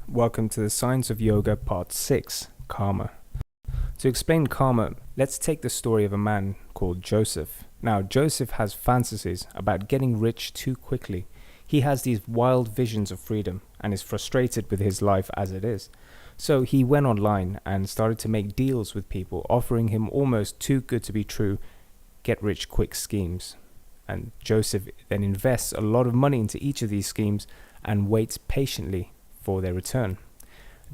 Welcome to the Science of Yoga Part 6, Karma. To explain karma, let's take the story of a man called Joseph. Now, Joseph has fantasies about getting rich too quickly. He has these wild visions of freedom and is frustrated with his life as it is. So he went online and started to make deals with people, offering him almost too good to be true, get-rich-quick schemes. And Joseph then invests a lot of money into each of these schemes and waits patiently for their return.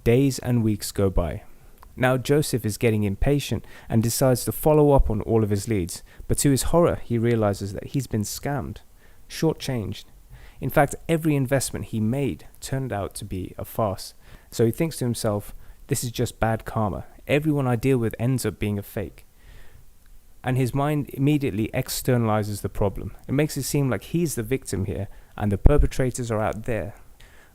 Days and weeks go by. Now Joseph is getting impatient and decides to follow up on all of his leads, but to his horror he realizes that he's been scammed, shortchanged. In fact, every investment he made turned out to be a farce. So he thinks to himself, this is just bad karma. Everyone I deal with ends up being a fake. And his mind immediately externalizes the problem. It makes it seem like he's the victim here and the perpetrators are out there.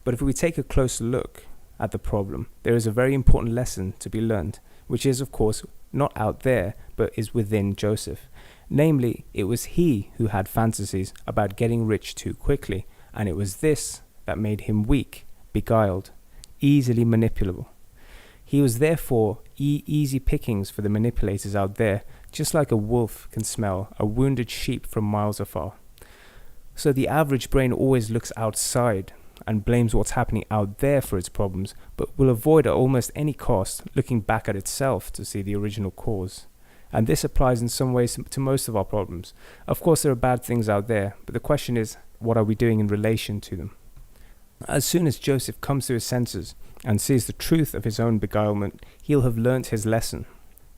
But if we take a closer look at the problem, there is a very important lesson to be learned, which is, of course, not out there, but is within Joseph. Namely, it was he who had fantasies about getting rich too quickly, and it was this that made him weak, beguiled, easily manipulable. He was therefore easy pickings for the manipulators out there, just like a wolf can smell a wounded sheep from miles afar. So the average brain always looks outside and blames what's happening out there for its problems, but will avoid at almost any cost looking back at itself to see the original cause. And this applies in some ways to most of our problems. Of course, there are bad things out there, but the question is, what are we doing in relation to them? As soon as Joseph comes to his senses and sees the truth of his own beguilement, he'll have learnt his lesson.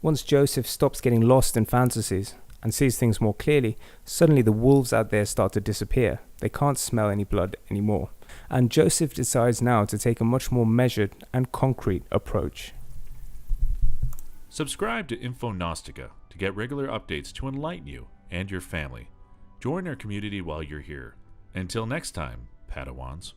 Once Joseph stops getting lost in fantasies and sees things more clearly, suddenly the wolves out there start to disappear. They can't smell any blood anymore. And Joseph decides now to take a much more measured and concrete approach. Subscribe to Infognostica to get regular updates to enlighten you and your family. Join our community while you're here. Until next time, Padawans.